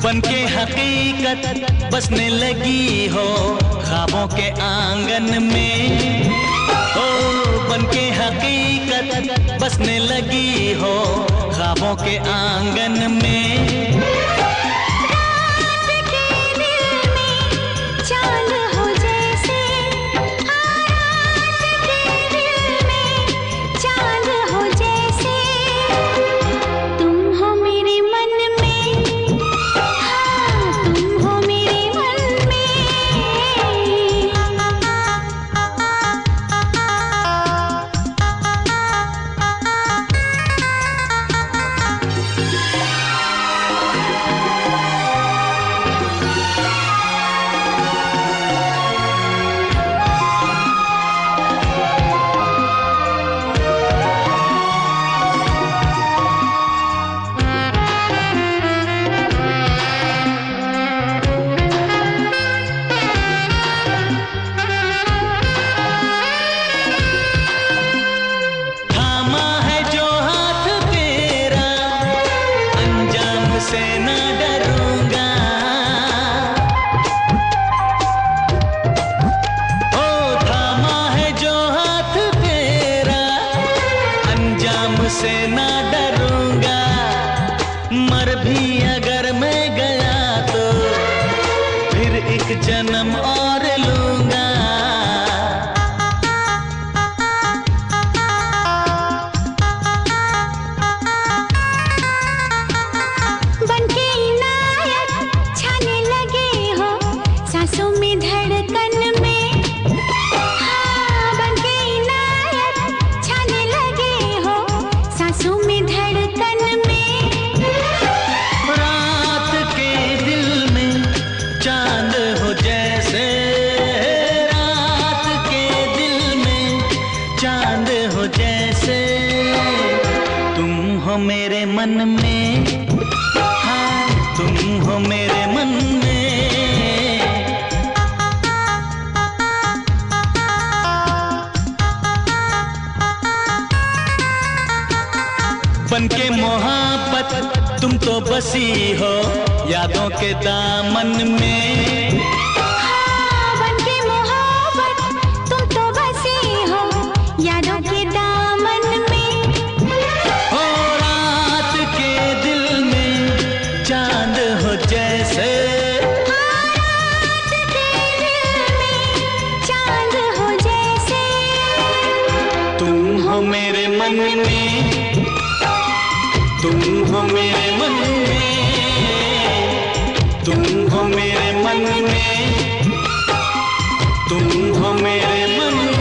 बनके हकीकत बसने लगी हो ख्वाबों के आंगन में, ओ बनके हकीकत बसने लगी हो ख्वाबों के आंगन में। रात के दिल में चांद हो जैसे, हाँ, रात के दिल में चांद हो जैसे तुम हो मेरे मन में, हाँ, तुम हो मेरे मन में। मन में, हाँ तुम हो मेरे मन में। बनके मोहब्बत तुम तो बसी हो यादों के दामन में। हाँ, बनके मोहब्बत तुम तो बसी हो यादों के दामन में। हो रात के दिल में चांद हो जैसे, हाँ, रात के दिल में चांद हो जैसे। तुम हो मेरे मन में, तुम हो मेरे मन में, तुम हो मेरे मन में, तुम हो मेरे मन में।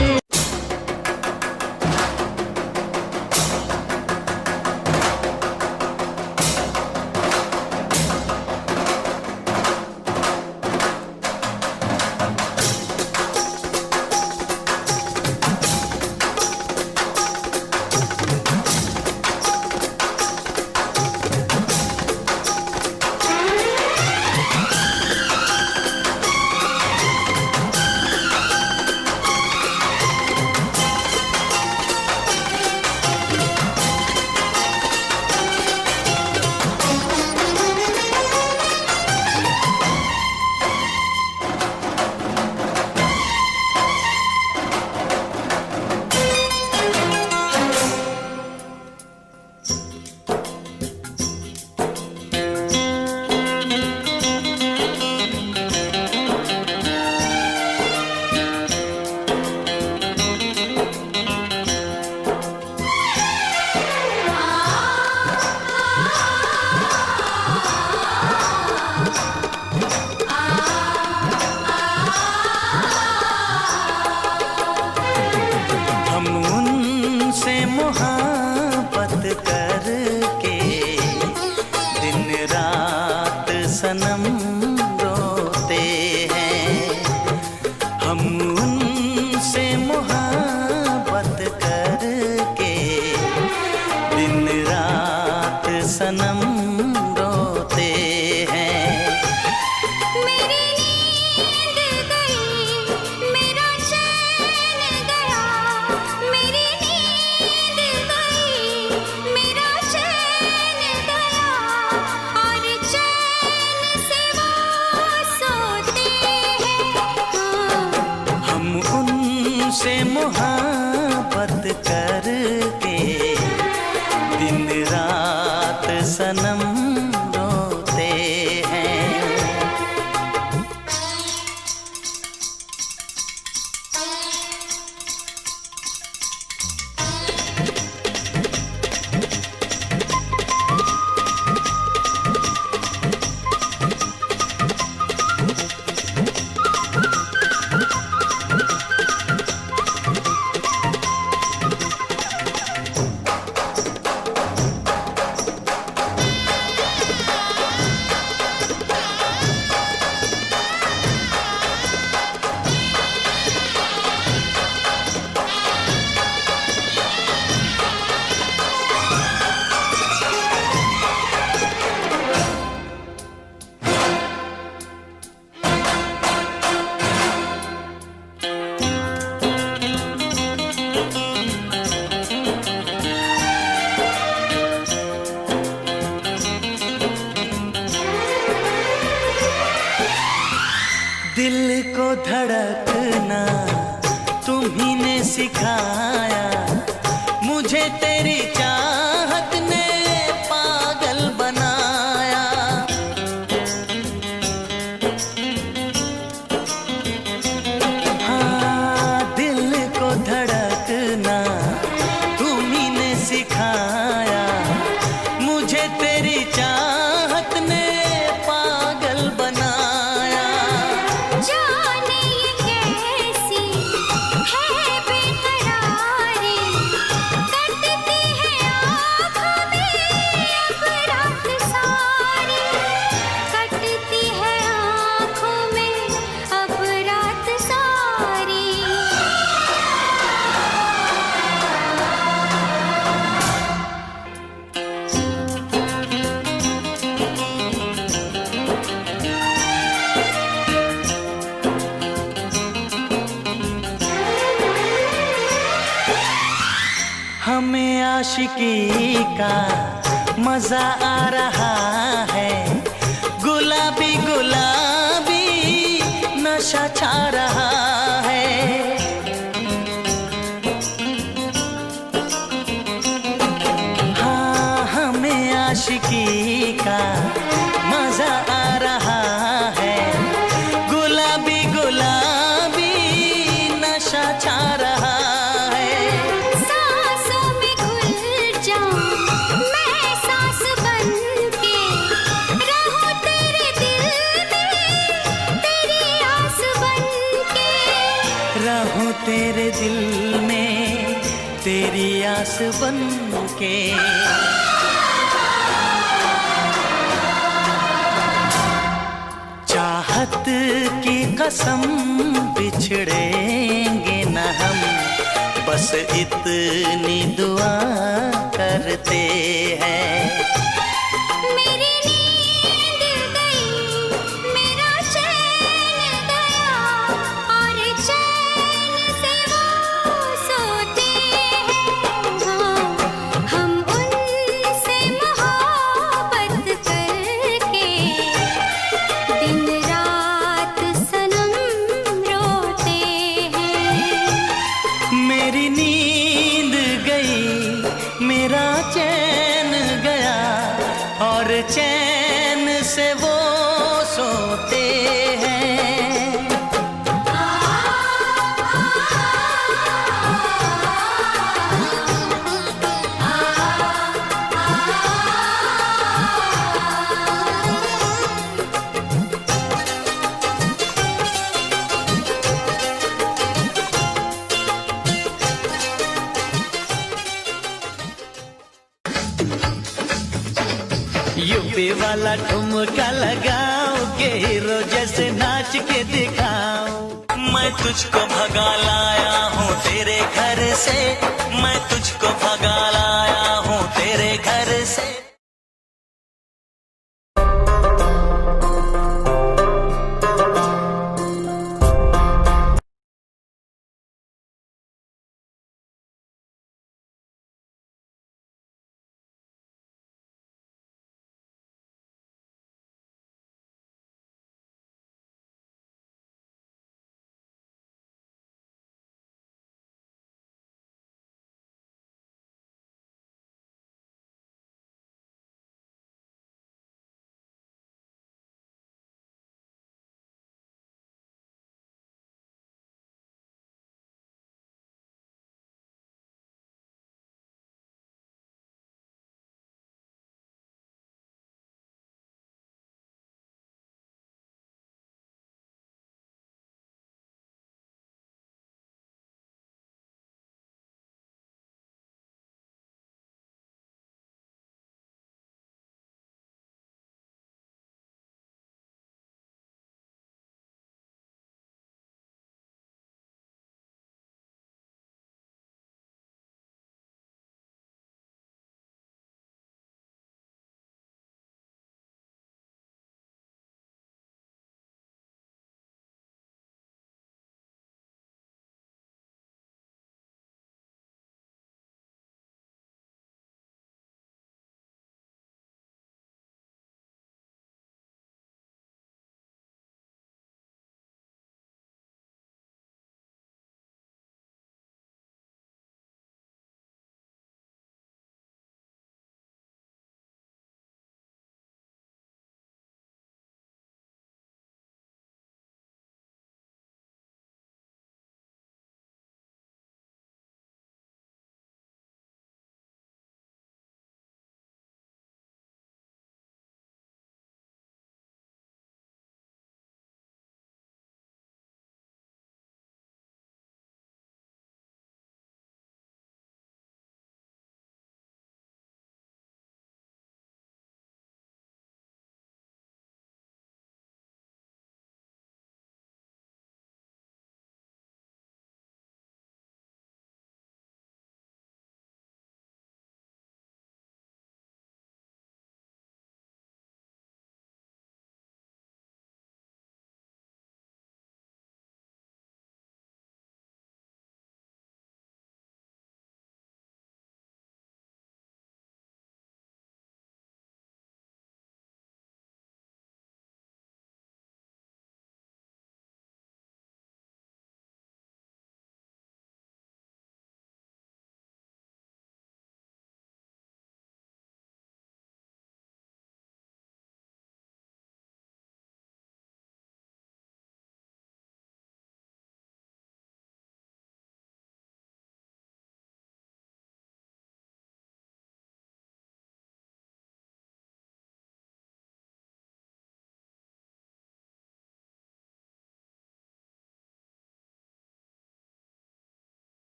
मोहब्बत करके दिन रात सनम रोते हैं। हम उनसे मोहब्बत करके दिन रात सनम रोते हैं। मेरी नींद गई, मेरा चैन गया। मेरी नींद गई, मेरा चैन गया। और चैन से वो सोते हैं। हम उनसे मोहब्बत करके दिन रात सनम रोते हैं। दिल को धड़कना तुम्ही ने सिखाया। मुझे तेरी चाहत ने पागल बनाया। हाँ, दिल को धड़कना तुम्ही ने सिखाया। मुझे तेरी चाहत ने पागल बनाया। जाने ये कैसी है बेकरारी, कटती है हमें आशिकी का मजा आ रहा है, गुलाबी गुलाबी नशा छा रहा है। हाँ, हमें आशिकी का मजा आ रहा है, गुलाबी गुलाबी नशा छा रहा है। सांसों में घुल जाऊं मैं सांस बन के, रहूं तेरे दिल में तेरी आस बन के, रहूं तेरे दिल में तेरी आस बन के। चाहत की कसम बिछड़ेंगे न हम, बस इतनी दुआ करते हैं। मेरी नींद गई मेरा चैन गया, और चैन से वो सोते हैं। हाँ, हम उनसे मोहब्बत करके दिन रात सनम रोते हैं। मेरी नींद गई मेरा चैन गया, और चैन से वो सोते हैं। यूपी वाला ठुमका लगाओ के हीरो जैसे नाच के दिखाओ। मैं तुझको भगा लाया हूँ तेरे घर से, मैं तुझको भगा